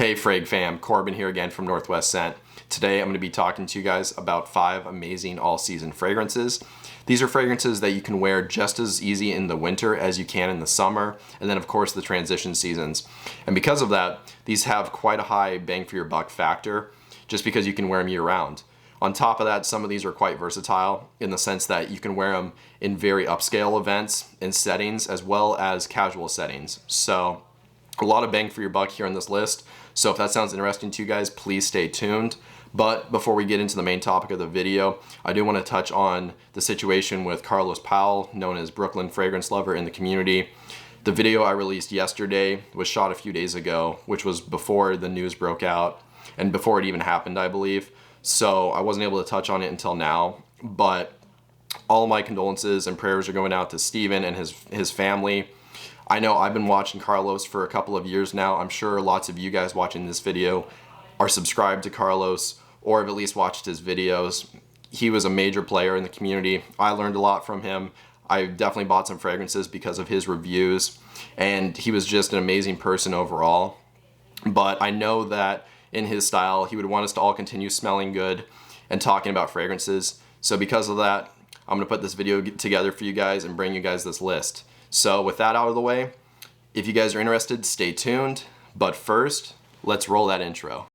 Hey Frag fam, Corbin here again from Northwest Scent. Today I'm going to be talking to you guys about 5 amazing all-season fragrances. These are fragrances that you can wear just as easy in the winter as you can in the summer, and then of course the transition seasons. And because of that, these have quite a high bang for your buck factor, just because you can wear them year-round. On top of that, some of these are quite versatile in the sense that you can wear them in very upscale events and settings as well as casual settings. So a lot of bang for your buck here on this list. So if that sounds interesting to you guys, please stay tuned. But before we get into the main topic of the video, I do want to touch on the situation with Carlos Powell, known as Brooklyn Fragrance Lover in the community. The video I released yesterday was shot a few days ago, which was before the news broke out and before it even happened, I believe. So I wasn't able to touch on it until now, but all my condolences and prayers are going out to Steven and his family. I know I've been watching Carlos for a couple of years now. I'm sure lots of you guys watching this video are subscribed to Carlos or have at least watched his videos. He was a major player in the community. I learned a lot from him. I definitely bought some fragrances because of his reviews, and he was just an amazing person overall. But I know that in his style, he would want us to all continue smelling good and talking about fragrances. So because of that, I'm gonna put this video together for you guys and bring you guys this list. So with that out of the way, if you guys are interested, stay tuned. But first, let's roll that intro.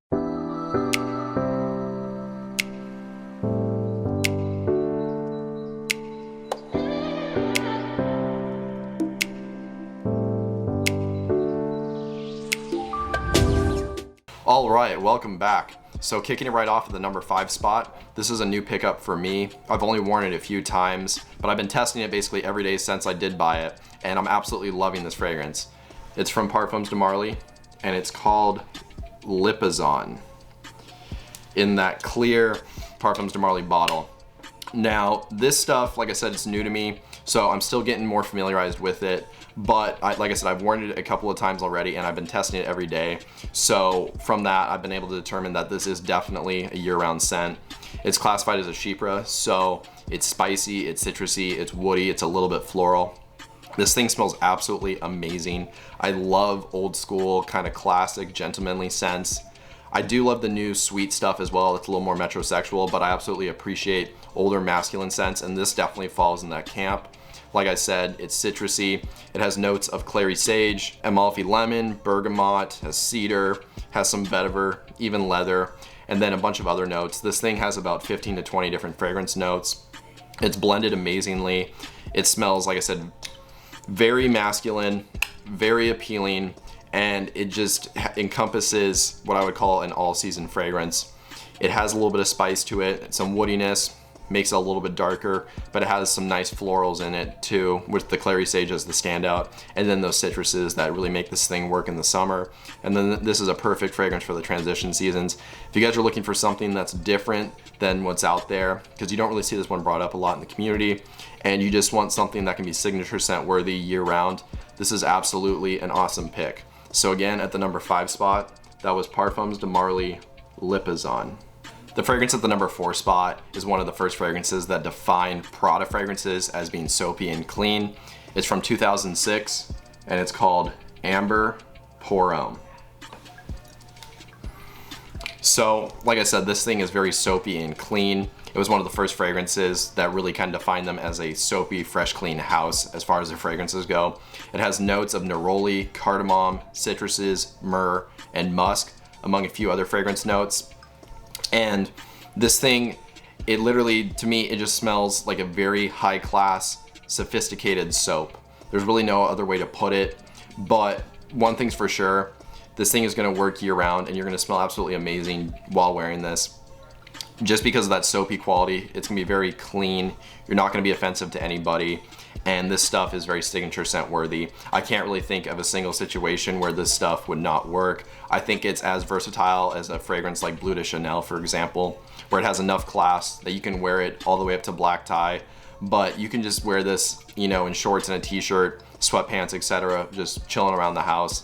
All right, welcome back. So kicking it right off at the number 5 spot, this is a new pickup for me. I've only worn it a few times, but I've been testing it basically every day since I did buy it, and I'm absolutely loving this fragrance. It's from Parfums de Marly, and it's called Lipizon in that clear Parfums de Marly bottle. Now, this stuff, like I said, it's new to me, so I'm still getting more familiarized with it. But like I said, I've worn it a couple of times already and I've been testing it every day. So from that, I've been able to determine that this is definitely a year-round scent. It's classified as a chypre, so it's spicy, it's citrusy, it's woody, it's a little bit floral. This thing smells absolutely amazing. I love old school, kind of classic, gentlemanly scents. I do love the new sweet stuff as well. It's a little more metrosexual, but I absolutely appreciate older masculine scents, and this definitely falls in that camp. Like I said, it's citrusy. It has notes of clary sage, Amalfi lemon, bergamot, has cedar, has some vetiver, even leather, and then a bunch of other notes. This thing has about 15 to 20 different fragrance notes. It's blended amazingly. It smells, like I said, very masculine, very appealing, and it just encompasses what I would call an all-season fragrance. It has a little bit of spice to it, some woodiness, makes it a little bit darker, but it has some nice florals in it too, with the clary sage as the standout, and then those citruses that really make this thing work in the summer. And then this is a perfect fragrance for the transition seasons. If you guys are looking for something that's different than what's out there, because you don't really see this one brought up a lot in the community, and you just want something that can be signature scent worthy year round, this is absolutely an awesome pick. So again, at the number 5 spot, that was Parfums de Marly Lipizon. The fragrance at the number 4 spot is one of the first fragrances that defined Prada fragrances as being soapy and clean. It's from 2006 and it's called Amber Purom. So, like I said, this thing is very soapy and clean. It was one of the first fragrances that really kind of defined them as a soapy, fresh, clean house as far as their fragrances go. It has notes of neroli, cardamom, citruses, myrrh, and musk, among a few other fragrance notes. And this thing, it literally, to me, it just smells like a very high class, sophisticated soap. There's really no other way to put it, but one thing's for sure, this thing is gonna work year round and you're gonna smell absolutely amazing while wearing this. Just because of that soapy quality, it's gonna be very clean. You're not gonna be offensive to anybody. And this stuff is very signature scent worthy. I can't really think of a single situation where this stuff would not work. I think it's as versatile as a fragrance like Bleu de Chanel, for example, where it has enough class that you can wear it all the way up to black tie, but you can just wear this, you know, in shorts and a t-shirt, sweatpants, etc., just chilling around the house.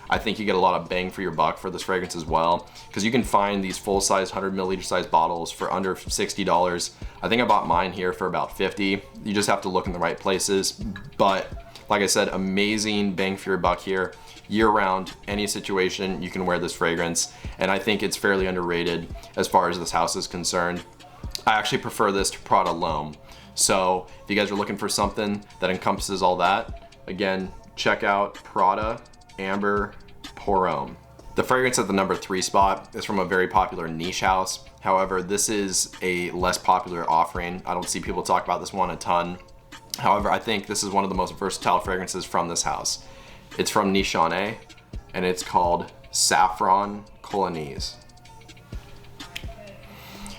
I think you get a lot of bang for your buck for this fragrance as well, because you can find these full-size 100 milliliter size bottles for under $60. I think I bought mine here for about $50. You just have to look in the right places. But like I said, amazing bang for your buck here. year round, any situation, you can wear this fragrance. And I think it's fairly underrated as far as this house is concerned. I actually prefer this to Prada L'Homme. So if you guys are looking for something that encompasses all that, again, check out Prada Amber Purom. The fragrance at the number 3 spot is from a very popular niche house. However, this is a less popular offering. I don't see people talk about this one a ton. However, I think this is one of the most versatile fragrances from this house. It's from Nichane, and it's called Saffron Colonies.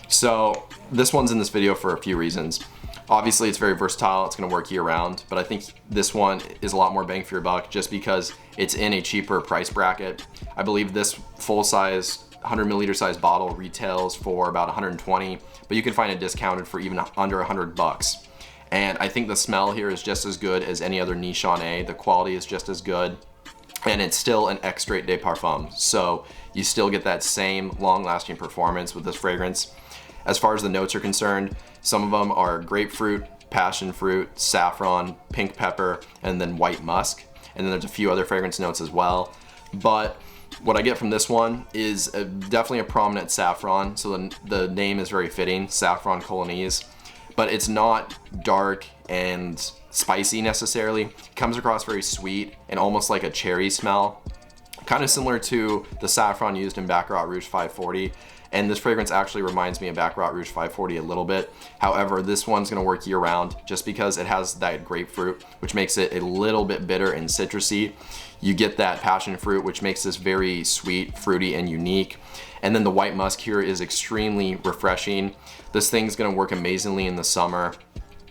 So this one's in this video for a few reasons. Obviously, it's very versatile, it's gonna work year round, but I think this one is a lot more bang for your buck just because it's in a cheaper price bracket. I believe this full size 100 milliliter size bottle retails for about 120, but you can find it discounted for even under 100 bucks. And I think the smell here is just as good as any other Nichane. The quality is just as good, and it's still an extrait de parfum. So you still get that same long-lasting performance with this fragrance. As far as the notes are concerned, some of them are grapefruit, passion fruit, saffron, pink pepper, and then white musk. And then there's a few other fragrance notes as well. But what I get from this one is definitely a prominent saffron. So the name is very fitting, Saffron Colonies. But it's not dark and spicy necessarily. It comes across very sweet and almost like a cherry smell. Kind of similar to the saffron used in Baccarat Rouge 540. And this fragrance actually reminds me of Baccarat Rouge 540 a little bit. However, this one's gonna work year round just because it has that grapefruit, which makes it a little bit bitter and citrusy. You get that passion fruit, which makes this very sweet, fruity, and unique. And then the white musk here is extremely refreshing. This thing's gonna work amazingly in the summer.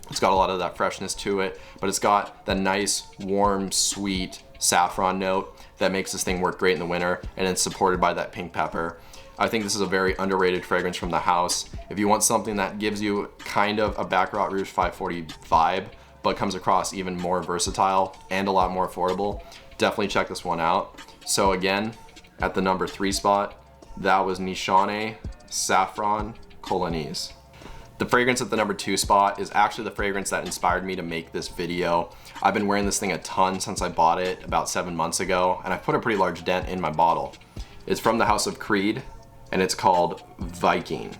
It's got a lot of that freshness to it, but it's got that nice, warm, sweet saffron note that makes this thing work great in the winter, and it's supported by that pink pepper. I think this is a very underrated fragrance from the house. If you want something that gives you kind of a Baccarat Rouge 540 vibe, but comes across even more versatile and a lot more affordable, definitely check this one out. So again, at the number 3 spot, that was Nichane Saffron Colonies. The fragrance at the number 2 spot is actually the fragrance that inspired me to make this video. I've been wearing this thing a ton since I bought it about 7 months ago, and I put a pretty large dent in my bottle. It's from the house of Creed, and it's called Viking.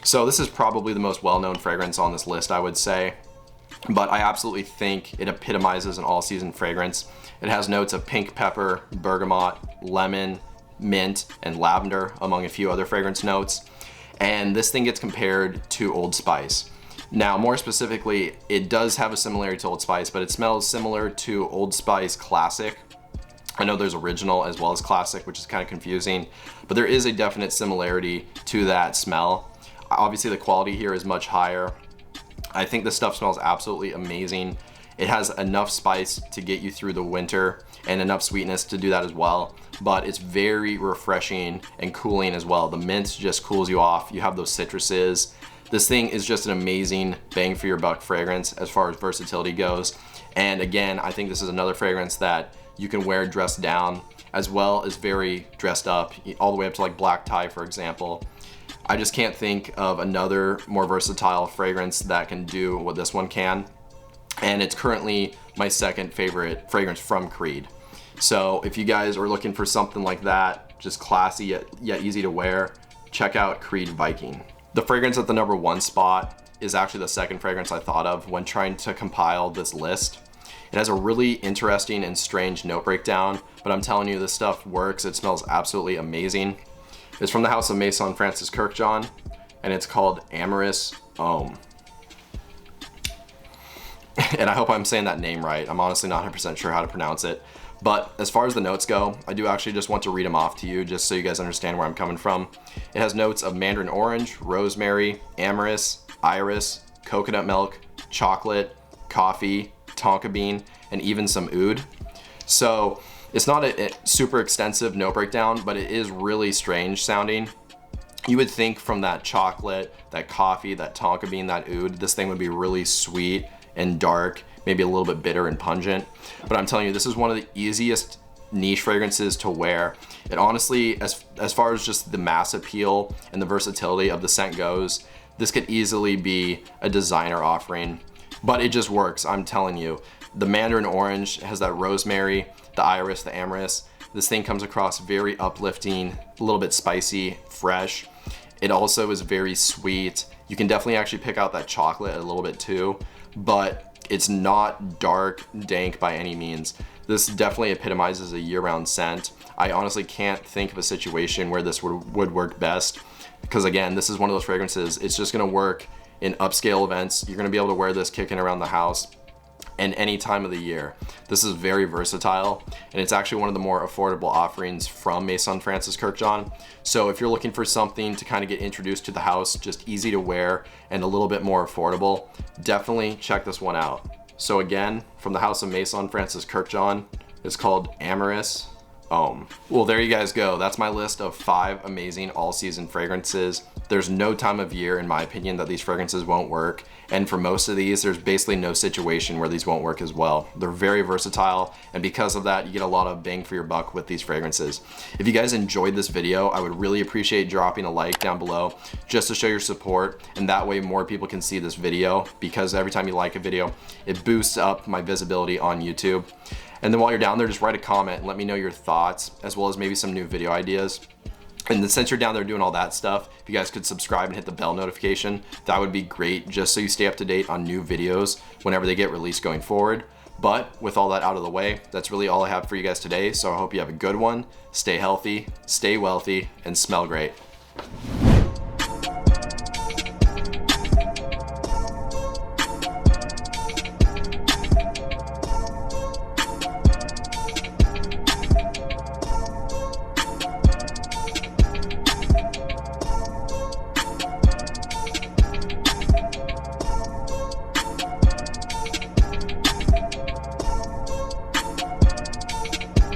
So this is probably the most well-known fragrance on this list, I would say, but I absolutely think it epitomizes an all-season fragrance. It has notes of pink pepper, bergamot, lemon, mint, and lavender, among a few other fragrance notes. And this thing gets compared to Old Spice. Now, more specifically, it does have a similarity to Old Spice, but it smells similar to Old Spice Classic. I know there's original as well as classic, which is kind of confusing, but there is a definite similarity to that smell. Obviously, the quality here is much higher. I think this stuff smells absolutely amazing. It has enough spice to get you through the winter and enough sweetness to do that as well, but it's very refreshing and cooling as well. The mint just cools you off. You have those citruses. This thing is just an amazing bang for your buck fragrance as far as versatility goes. And again, I think this is another fragrance that you can wear dressed down as well as very dressed up, all the way up to like black tie, for example. I just can't think of another more versatile fragrance that can do what this one can. And it's currently my second favorite fragrance from Creed. So if you guys are looking for something like that, just classy yet easy to wear, check out Creed Viking. The fragrance at the number 1 spot is actually the second fragrance I thought of when trying to compile this list. It has a really interesting and strange note breakdown, but I'm telling you, this stuff works. It smells absolutely amazing. It's from the house of Maison Francis Kurkdjian, and it's called Amorous Ohm. And I hope I'm saying that name right. I'm honestly not 100% sure how to pronounce it. But as far as the notes go, I do actually just want to read them off to you just so you guys understand where I'm coming from. It has notes of mandarin orange, rosemary, amorous, iris, coconut milk, chocolate, coffee, tonka bean, and even some oud. So it's not a super extensive note breakdown, but it is really strange sounding. You would think from that chocolate, that coffee, that tonka bean, that oud, this thing would be really sweet and dark, maybe a little bit bitter and pungent. But I'm telling you, this is one of the easiest niche fragrances to wear. It honestly, as far as just the mass appeal and the versatility of the scent goes, this could easily be a designer offering, but it just works, I'm telling you. The mandarin orange has that rosemary, the iris, the amorous. This thing comes across very uplifting, a little bit spicy, fresh. It also is very sweet. You can definitely actually pick out that chocolate a little bit too, but it's not dark, dank by any means. This definitely epitomizes a year-round scent. I honestly can't think of a situation where this would work best, because again, this is one of those fragrances, it's just gonna work in upscale events. You're gonna be able to wear this kicking around the house and any time of the year. This is very versatile, and it's actually one of the more affordable offerings from Maison Francis Kurkdjian. So if you're looking for something to kind of get introduced to the house, just easy to wear and a little bit more affordable, definitely check this one out. So again, from the house of Maison Francis Kurkdjian, it's called Amorous Ohm. Well, there you guys go. That's my list of 5 amazing all-season fragrances. There's no time of year, in my opinion, that these fragrances won't work. And for most of these, there's basically no situation where these won't work as well. They're very versatile, and because of that, you get a lot of bang for your buck with these fragrances. If you guys enjoyed this video, I would really appreciate dropping a like down below just to show your support, and that way more people can see this video, because every time you like a video, it boosts up my visibility on YouTube. And then while you're down there, just write a comment and let me know your thoughts, as well as maybe some new video ideas. And then since you're down there doing all that stuff, if you guys could subscribe and hit the bell notification, that would be great, just so you stay up to date on new videos whenever they get released going forward. But with all that out of the way, that's really all I have for you guys today. So I hope you have a good one, stay healthy, stay wealthy, and smell great.